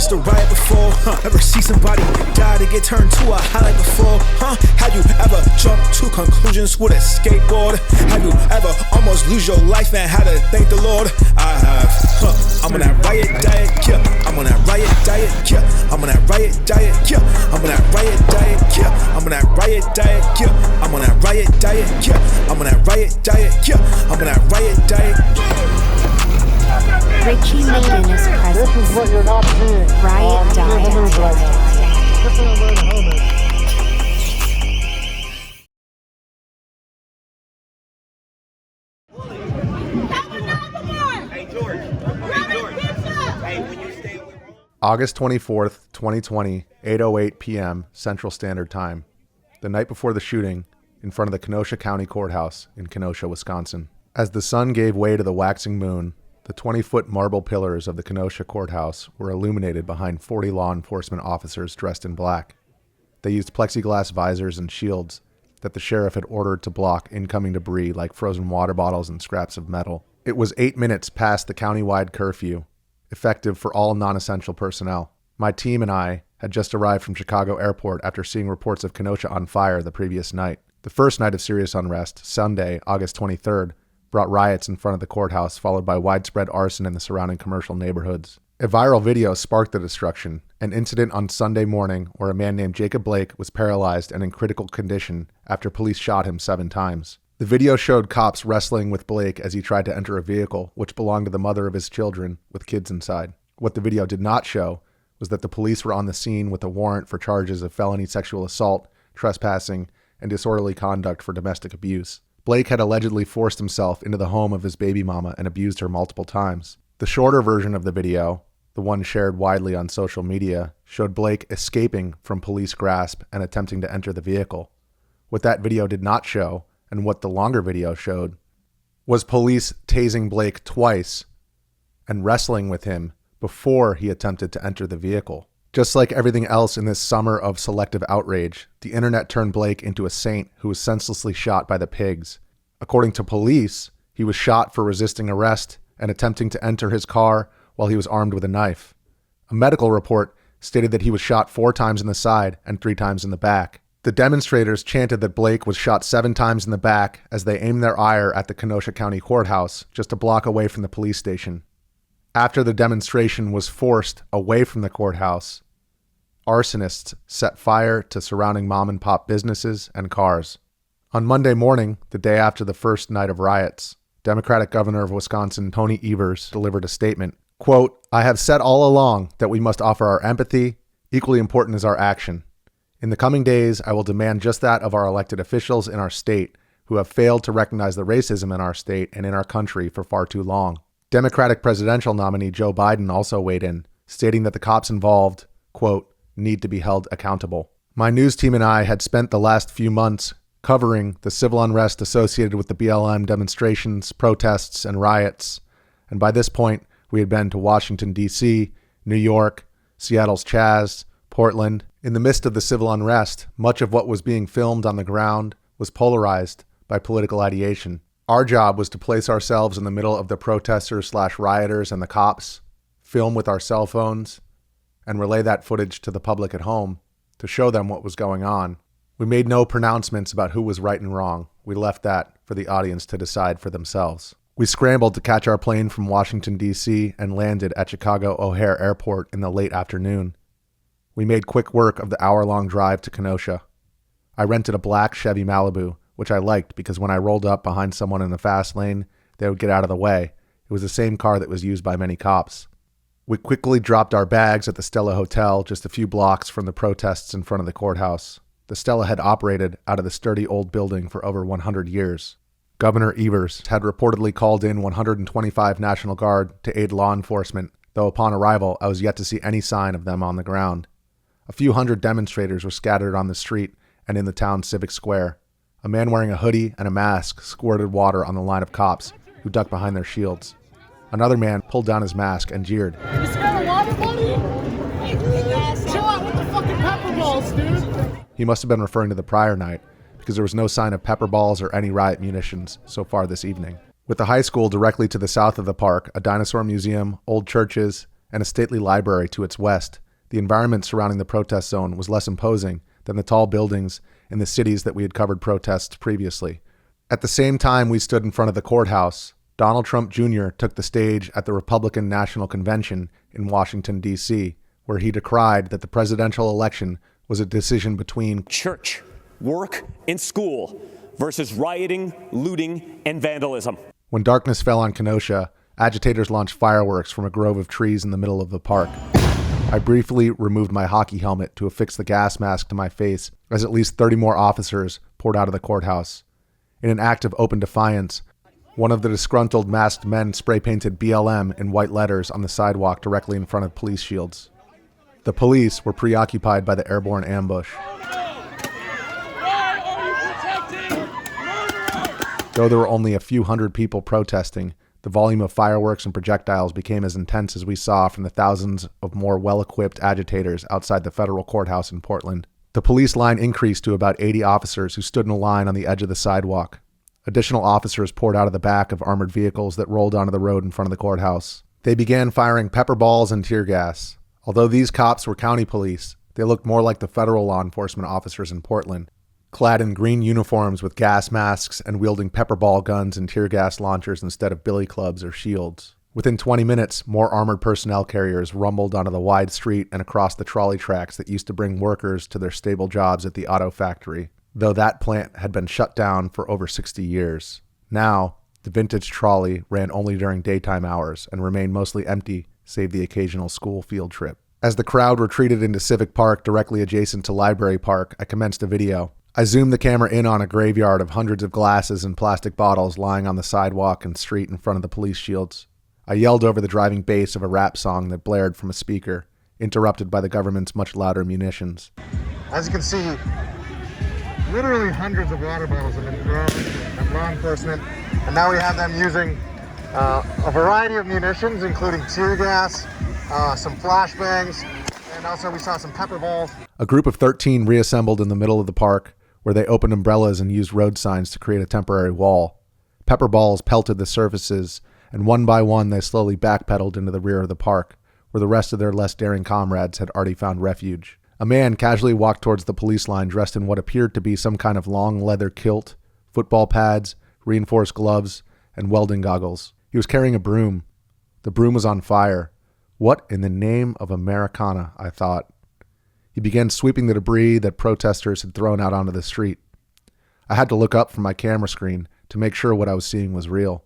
experienced a riot before? Ever see somebody die to get turned to a highlight before? Have you ever jumped to conclusions with a skateboard? Have you ever almost lose your life and had to thank the Lord? I have. I'm on that riot diet, yeah. I'm on that riot diet, yeah. I'm on that riot diet, yeah. I'm on that riot diet, yeah. I'm on that riot diet, yeah. I'm on that riot diet, yeah. I'm on that riot diet, yeah. I'm on that riot diet. Richie McGinniss presents. This is what you're not seeing. Riot diet. In the news right now. Just when I'm wearing a helmet. August 24th, 2020, 8:08 p.m. Central Standard Time. The night before the shooting, in front of the Kenosha County Courthouse in Kenosha, Wisconsin. As the sun gave way to the waxing moon, the 20-foot marble pillars of the Kenosha Courthouse were illuminated behind 40 law enforcement officers dressed in black. They used plexiglass visors and shields that the sheriff had ordered to block incoming debris like frozen water bottles and scraps of metal. It was 8 minutes past the county-wide curfew, effective for all non-essential personnel. My team and I had just arrived from Chicago Airport after seeing reports of Kenosha on fire the previous night. The first night of serious unrest, Sunday, August 23rd, brought riots in front of the courthouse, followed by widespread arson in the surrounding commercial neighborhoods. A viral video sparked the destruction, an incident on Sunday morning where a man named Jacob Blake was paralyzed and in critical condition after police shot him 7 times. The video showed cops wrestling with Blake as he tried to enter a vehicle which belonged to the mother of his children with kids inside. What the video did not show was that the police were on the scene with a warrant for charges of felony sexual assault, trespassing, and disorderly conduct for domestic abuse. Blake had allegedly forced himself into the home of his baby mama and abused her multiple times. The shorter version of the video, the one shared widely on social media, showed Blake escaping from police grasp and attempting to enter the vehicle. What that video did not show, and what the longer video showed, was police tasing Blake twice and wrestling with him before he attempted to enter the vehicle. Just like everything else in this summer of selective outrage, the internet turned Blake into a saint who was senselessly shot by the pigs. According to police, he was shot for resisting arrest and attempting to enter his car while he was armed with a knife. A medical report stated that he was shot 4 times in the side and 3 times in the back. The demonstrators chanted that Blake was shot 7 times in the back as they aimed their ire at the Kenosha County Courthouse, just a block away from the police station. After the demonstration was forced away from the courthouse, arsonists set fire to surrounding mom-and-pop businesses and cars. On Monday morning, the day after the first night of riots, Democratic Governor of Wisconsin Tony Evers delivered a statement. Quote, "I have said all along that we must offer our empathy. Equally important is our action. In the coming days, I will demand just that of our elected officials in our state who have failed to recognize the racism in our state and in our country for far too long." Democratic presidential nominee Joe Biden also weighed in, stating that the cops involved, quote, "need to be held accountable." My news team and I had spent the last few months covering the civil unrest associated with the BLM demonstrations, protests, and riots, and by this point, we had been to Washington, D.C., New York, Seattle's Chaz, Portland. In the midst of the civil unrest, much of what was being filmed on the ground was polarized by political ideation. Our job was to place ourselves in the middle of the protesters/rioters and the cops, film with our cell phones, and relay that footage to the public at home to show them what was going on. We made no pronouncements about who was right and wrong. We left that for the audience to decide for themselves. We scrambled to catch our plane from Washington, D.C. and landed at Chicago O'Hare Airport in the late afternoon. We made quick work of the hour-long drive to Kenosha. I rented a black Chevy Malibu, which I liked because when I rolled up behind someone in the fast lane, they would get out of the way. It was the same car that was used by many cops. We quickly dropped our bags at the Stella Hotel, just a few blocks from the protests in front of the courthouse. The Stella had operated out of the sturdy old building for over 100 years. Governor Evers had reportedly called in 125 National Guard to aid law enforcement, though upon arrival, I was yet to see any sign of them on the ground. A few hundred demonstrators were scattered on the street and in the town's civic square. A man wearing a hoodie and a mask squirted water on the line of cops who ducked behind their shields. Another man pulled down his mask and jeered. You scared of water, buddy? Chill out with the fucking pepper balls, dude. He must have been referring to the prior night, because there was no sign of pepper balls or any riot munitions so far this evening. With the high school directly to the south of the park, a dinosaur museum, old churches, and a stately library to its west, the environment surrounding the protest zone was less imposing than the tall buildings in the cities that we had covered protests previously. At the same time we stood in front of the courthouse, Donald Trump Jr. took the stage at the Republican National Convention in Washington, D.C., where he decried that the presidential election was a decision between church, work, and school versus rioting, looting, and vandalism. When darkness fell on Kenosha, agitators launched fireworks from a grove of trees in the middle of the park. I briefly removed my hockey helmet to affix the gas mask to my face as at least 30 more officers poured out of the courthouse. In an act of open defiance, one of the disgruntled masked men spray-painted BLM in white letters on the sidewalk directly in front of police shields. The police were preoccupied by the airborne ambush. Though there were only a few hundred people protesting, the volume of fireworks and projectiles became as intense as we saw from the thousands of more well-equipped agitators outside the federal courthouse in Portland. The police line increased to about 80 officers who stood in a line on the edge of the sidewalk. Additional officers poured out of the back of armored vehicles that rolled onto the road in front of the courthouse. They began firing pepper balls and tear gas. Although these cops were county police, they looked more like the federal law enforcement officers in Portland, clad in green uniforms with gas masks and wielding pepper ball guns and tear gas launchers instead of billy clubs or shields. Within 20 minutes, more armored personnel carriers rumbled onto the wide street and across the trolley tracks that used to bring workers to their stable jobs at the auto factory, though that plant had been shut down for over 60 years. Now, the vintage trolley ran only during daytime hours and remained mostly empty, save the occasional school field trip. As the crowd retreated into Civic Park directly adjacent to Library Park, I commenced a video. I zoomed the camera in on a graveyard of hundreds of glasses and plastic bottles lying on the sidewalk and street in front of the police shields. I yelled over the driving bass of a rap song that blared from a speaker, interrupted by the government's much louder munitions. As you can see, literally hundreds of water bottles have been thrown at law enforcement, and now we have them using a variety of munitions, including tear gas, some flashbangs, and also we saw some pepper balls. A group of 13 reassembled in the middle of the park, where they opened umbrellas and used road signs to create a temporary wall. Pepper balls pelted the surfaces, and one by one they slowly backpedaled into the rear of the park, where the rest of their less daring comrades had already found refuge. A man casually walked towards the police line dressed in what appeared to be some kind of long leather kilt, football pads, reinforced gloves, and welding goggles. He was carrying a broom. The broom was on fire. What in the name of Americana, I thought. He began sweeping the debris that protesters had thrown out onto the street. I had to look up from my camera screen to make sure what I was seeing was real.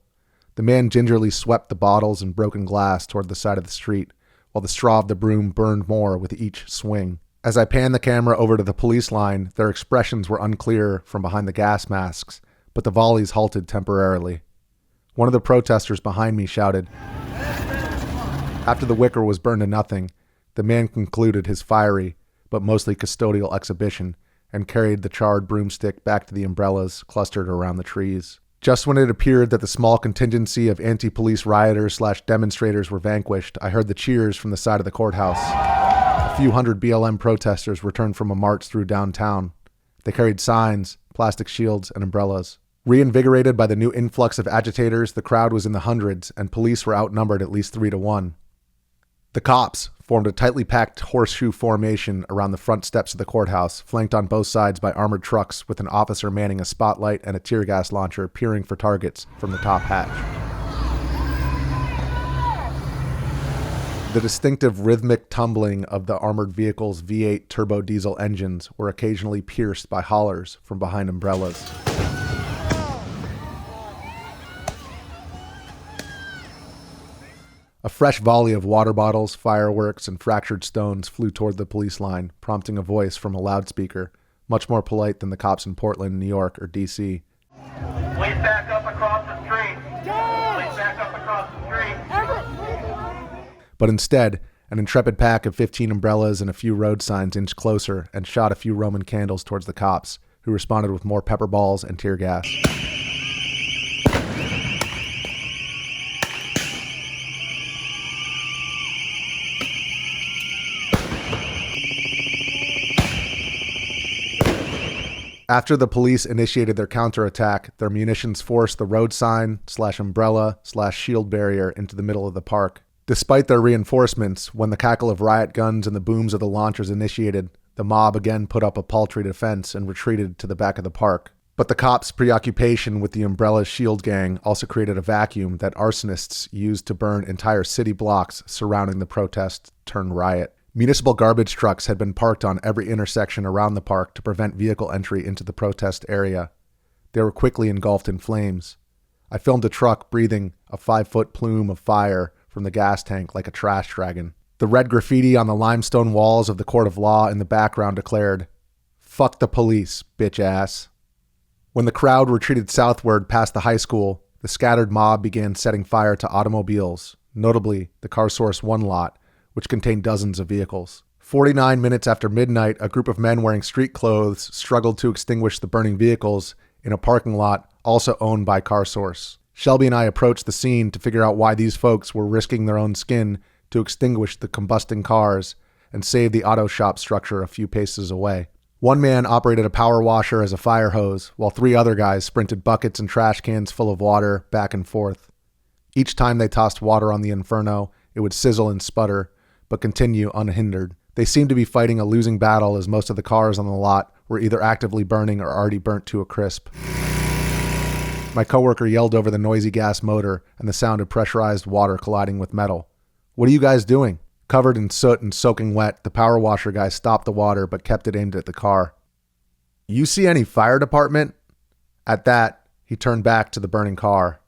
The man gingerly swept the bottles and broken glass toward the side of the street, while the straw of the broom burned more with each swing. As I panned the camera over to the police line, their expressions were unclear from behind the gas masks, but the volleys halted temporarily. One of the protesters behind me shouted. After the wicker was burned to nothing, the man concluded his fiery, but mostly custodial exhibition and carried the charred broomstick back to the umbrellas clustered around the trees. Just when it appeared that the small contingency of anti-police rioters/demonstrators were vanquished, I heard the cheers from the side of the courthouse. A few hundred BLM protesters returned from a march through downtown. They carried signs, plastic shields, and umbrellas. Reinvigorated by the new influx of agitators, the crowd was in the hundreds, and police were outnumbered at least 3-1. The cops formed a tightly packed horseshoe formation around the front steps of the courthouse, flanked on both sides by armored trucks with an officer manning a spotlight and a tear gas launcher peering for targets from the top hatch. The distinctive rhythmic tumbling of the armored vehicle's V8 turbo diesel engines were occasionally pierced by hollers from behind umbrellas. A fresh volley of water bottles, fireworks, and fractured stones flew toward the police line, prompting a voice from a loudspeaker, much more polite than the cops in Portland, New York, or D.C. Please back up across the street. Please back up across the street. But instead, an intrepid pack of 15 umbrellas and a few road signs inched closer and shot a few Roman candles towards the cops, who responded with more pepper balls and tear gas. After the police initiated their counterattack, their munitions forced the road sign/umbrella/shield barrier into the middle of the park. Despite their reinforcements, when the cackle of riot guns and the booms of the launchers initiated, the mob again put up a paltry defense and retreated to the back of the park. But the cops' preoccupation with the Umbrella Shield gang also created a vacuum that arsonists used to burn entire city blocks surrounding the protest turned riot. Municipal garbage trucks had been parked on every intersection around the park to prevent vehicle entry into the protest area. They were quickly engulfed in flames. I filmed a truck breathing a 5-foot plume of fire from the gas tank like a trash dragon. The red graffiti on the limestone walls of the court of law in the background declared, "Fuck the police, bitch ass." When the crowd retreated southward past the high school, the scattered mob began setting fire to automobiles, notably the CarSource 1 lot, which contained dozens of vehicles. 49 minutes after midnight, a group of men wearing street clothes struggled to extinguish the burning vehicles in a parking lot also owned by CarSource. Shelby and I approached the scene to figure out why these folks were risking their own skin to extinguish the combusting cars and save the auto shop structure a few paces away. One man operated a power washer as a fire hose, while 3 other guys sprinted buckets and trash cans full of water back and forth. Each time they tossed water on the inferno, it would sizzle and sputter, but continue unhindered. They seemed to be fighting a losing battle as most of the cars on the lot were either actively burning or already burnt to a crisp. My coworker yelled over the noisy gas motor and the sound of pressurized water colliding with metal. "What are you guys doing?" Covered in soot and soaking wet, the power washer guy stopped the water but kept it aimed at the car. "You see any fire department?" At that, he turned back to the burning car.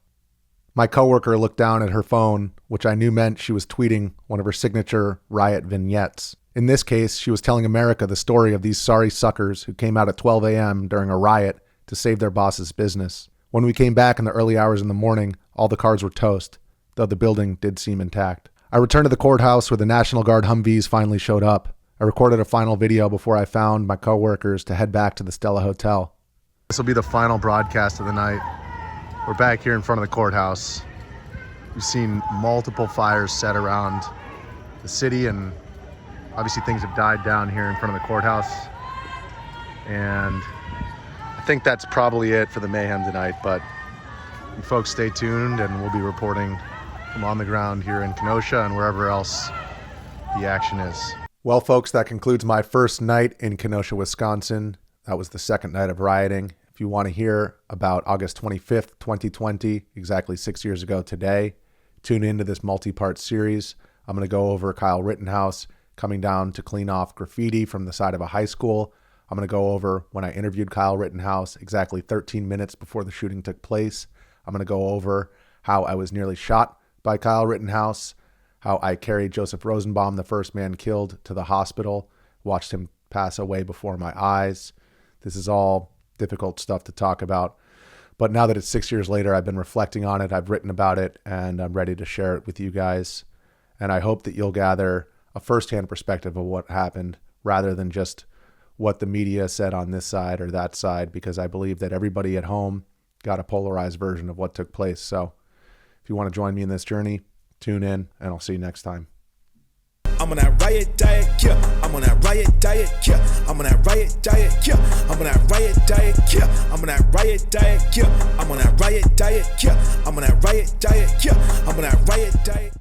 My coworker looked down at her phone, which I knew meant she was tweeting one of her signature Riot vignettes. In this case, she was telling America the story of these sorry suckers who came out at 12 a.m. during a riot to save their boss's business. When we came back in the early hours in the morning, all the cars were toast, though the building did seem intact. I returned to the courthouse where the National Guard Humvees finally showed up. I recorded a final video before I found my coworkers to head back to the Stella Hotel. This will be the final broadcast of the night. We're back here in front of the courthouse. We've seen multiple fires set around the city, and obviously things have died down here in front of the courthouse. And I think that's probably it for the mayhem tonight, but you folks stay tuned and we'll be reporting from on the ground here in Kenosha and wherever else the action is. Well, folks, that concludes my first night in Kenosha, Wisconsin. That was the second night of rioting. If you want to hear about August 25th, 2020, exactly 6 years ago today, tune into this multi-part series. I'm going to go over Kyle Rittenhouse coming down to clean off graffiti from the side of a high school. I'm going to go over when I interviewed Kyle Rittenhouse exactly 13 minutes before the shooting took place. I'm going to go over how I was nearly shot by Kyle Rittenhouse, how I carried Joseph Rosenbaum, the first man killed, to the hospital, watched him pass away before my eyes. This is all difficult stuff to talk about. But now that it's 6 years later, I've been reflecting on it, I've written about it, and I'm ready to share it with you guys. And I hope that you'll gather a firsthand perspective of what happened rather than just what the media said on this side or that side, because I believe that everybody at home got a polarized version of what took place. So if you want to join me in this journey, tune in, and I'll see you next time. I'm on that riot diet, yeah. I'm on that riot diet, yeah. I'm on that riot diet, yeah. I'm on that riot diet, yeah. I'm on that riot diet, yeah. I'm on that riot diet, yeah. I'm on that riot diet, yeah. I'm on that riot diet.